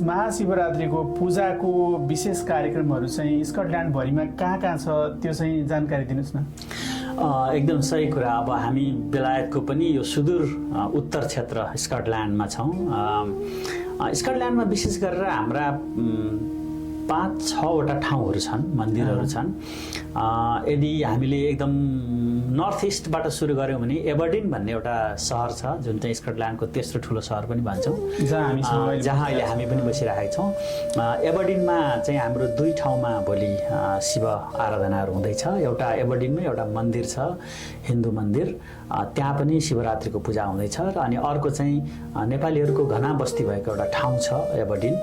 महाशिवरात्रिको पूजाको विशेष कार्यक्रमहरू चाहिँ स्कटल्यान्ड भरिमा कहाँ छ त्यो चाहिँ जानकारी दिनुस् न। एकदम सही कुरा। अब हामी बेलायतको पनि यो सुदूर उत्तर क्षेत्र स्कटल्यान्डमा छौँ। स्कटल्यान्डमा विशेष गरेर हाम्रा 5-6वटा ठाउँहरू छन्, मन्दिरहरू छन्। यदि हामीले एकदम नर्थ इस्टबाट सुरु गऱ्यौँ भने एबरडिन भन्ने एउटा सहर छ, जुन चाहिँ स्कटल्यान्डको तेस्रो ठुलो सहर पनि भन्छौँ, जहाँ अहिले हामी पनि बसिरहेका छौँ। एबरडिनमा चाहिँ हाम्रो 2 ठाउँमा भोलि शिव आराधनाहरू हुँदैछ। एउटा एबरडिनमै एउटा मन्दिर छ, हिन्दू मन्दिर, त्यहाँ पनि शिवरात्रिको पूजा हुँदैछ। र अनि अर्को चाहिँ नेपालीहरूको घना बस्ती भएको एउटा ठाउँ छ एबरडिन,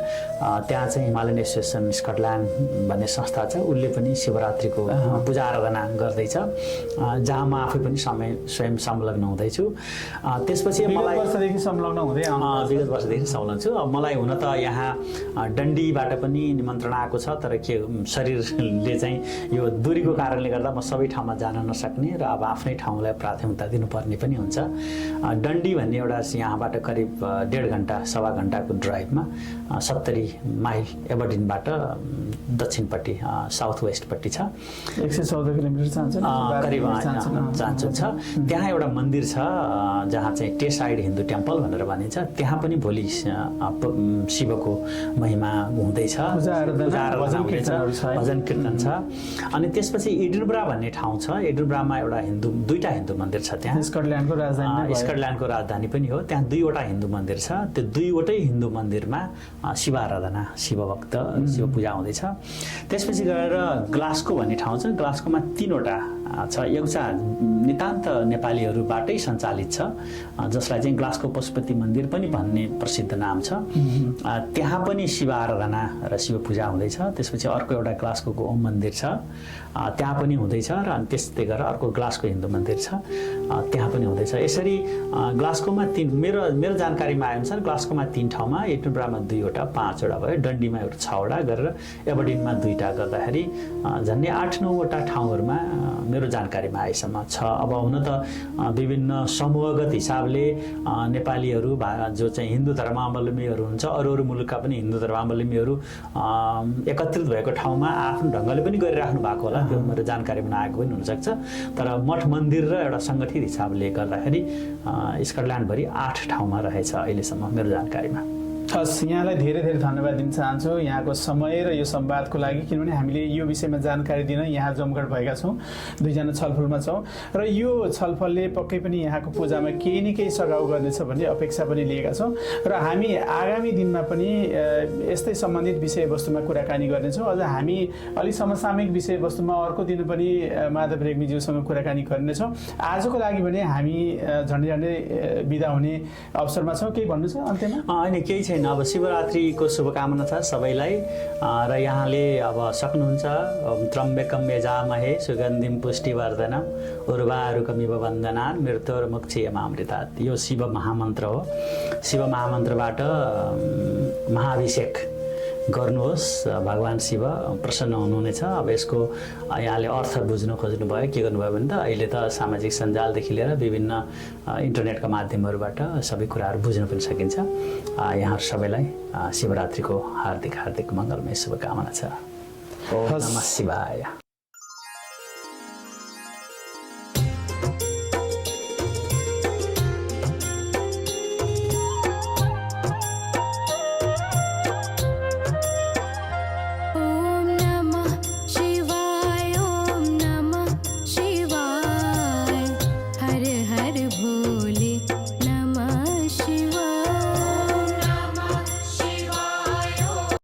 त्यहाँ चाहिँ हिमालयन एसोसिएसन स्कटल्यान्ड भन्ने संस्था छ, उसले पनि शिवरात्रिको पूजा आराधना गर्दैछ, जहाँ म आफै पनि स्वयं संलग्न हुँदैछु। त्यसपछि मलाई वर्षदेखि संलग्न हुँदै विगत वर्षदेखि संलग्न छु। मलाई हुन त यहाँ डन्डीबाट पनि निमन्त्रण आएको छ, तर के शरीरले चाहिँ यो दूरीको कारणले गर्दा म सबै ठाउँमा जान नसक्ने र अब आफ्नै ठाउँलाई प्राथमिकता दिनुपर्ने पनि हुन्छ। डन्डी भन्ने एउटा यहाँबाट करिब 1.5 घन्टा सवा घन्टाको ड्राइभमा 70 माइल एबरडिनबाट दक्षिणपट्टि साउथ वेस्टपट्टि छ। 114 किलोमिटर करिब चान्चो छ। त्यहाँ एउटा मन्दिर छ जहाँ चाहिँ टेसाइड हिन्दू टेम्पल भनेर भनिन्छ। त्यहाँ पनि भोलि शिवको महिमा हुँदैछ, भजन कीर्तन छ। अनि त्यसपछि इडिनब्रा भन्ने ठाउँ छ। इडिनब्रामा एउटा दुईटा हिन्दू मन्दिर छ। त्यहाँ स्कटल्यान्डको राजधानी पनि हो। त्यहाँ 2वटा हिन्दू मन्दिर छ। त्यो 2वटै हिन्दू मन्दिरमा शिव आराधना, शिव भक्त, शिव पूजा हुँदैछ। त्यसपछि गएर ग्लास्को भन्ने ठाउँ छ। ग्लास्कोमा 3वटा छ। एउटा नितान्त नेपालीहरूबाटै सञ्चालित छ, जसलाई चाहिँ ग्लास्को पशुपति मन्दिर पनि भन्ने प्रसिद्ध नाम छ। त्यहाँ पनि शिव आराधना र शिव पूजा हुँदैछ। त्यसपछि अर्को एउटा ग्लास्कोको ओम मन्दिर छ, त्यहाँ पनि हुँदैछ। र अनि त्यस्तै गरेर अर्को ग्लास्को हिन्दू मन्दिर छ, त्यहाँ पनि हुँदैछ। यसरी ग्लास्कोमा मेरो जानकारीमा आएअनुसार ग्लास्कोमा 3 ठाउँमा, एडिनब्रामा 2वटा, 5वटा भयो, डन्डीमा एउटा 6वटा गरेर एबरडिनमा 2टा गर्दाखेरि झन्डै 8-9वटा ठाउँहरूमा मेरो जानकारीमा आएसम्म छ। अब हुन त विभिन्न समूहगत हिसाबले नेपालीहरू जो चाहिँ हिन्दू धर्मावलम्बीहरू हुन्छ, अरू मुलुकका पनि हिन्दू धर्मावलम्बीहरू एकत्रित भएको ठाउँमा आफ्नो ढङ्गले पनि गरिराख्नु भएको होला, त्यो मेरो जानकारीमा नआएको पनि हुनसक्छ। तर मठ मन्दिर र एउटा सङ्गठित हिसाबले गर्दाखेरि स्कटल्यान्डभरि 8 ठाउँमा रहेछ अहिलेसम्म मेरो जानकारीमा। हस्, यहाँलाई धेरै धेरै धन्यवाद दिन चाहन्छु यहाँको समय र यो संवादको लागि, किनभने हामीले यो विषयमा जानकारी दिन यहाँ जमघट भएका छौँ, 2जना छलफलमा छौँ र यो छलफलले पक्कै पनि यहाँको पूजामा केही न केही सघाउ गर्नेछ भन्ने अपेक्षा पनि लिएका छौँ र हामी आगामी दिनमा पनि यस्तै सम्बन्धित विषयवस्तुमा कुराकानी गर्नेछौँ। अझ हामी अलिक समसामयिक विषयवस्तुमा अर्को दिन पनि माधव रेग्मीज्यूसँग कुराकानी गर्नेछौँ। आजको लागि भने हामी झन्डै बिदा हुने अवसरमा छौँ। केही भन्नु छ अन्त्यमा? होइन, केही छैन। अब शिवरात्रिको शुभकामना छ सबैलाई र यहाँले अब सक्नुहुन्छ त्र्यम्बकं यजामहे सुगन्धिं पुष्टिवर्धनम् उर्वारुकमिव बन्धनान् मृत्योर्मुक्षीयमामृतात्। यो शिव महामन्त्र हो। शिव महामन्त्रबाट महाभिषेक गर्नुहोस्, भगवान् शिव प्रसन्न हुनुहुनेछ। अब यसको यहाँले अर्थ बुझ्न खोज्नुभयो, के गर्नुभयो भने त अहिले त सामाजिक सञ्जालदेखि लिएर विभिन्न इन्टरनेटका माध्यमहरूबाट सबै कुराहरू बुझ्न पनि सकिन्छ। यहाँहरू सबैलाई शिवरात्रिको हार्दिक मङ्गलमय शुभकामना छ। ओम नमः शिवाय।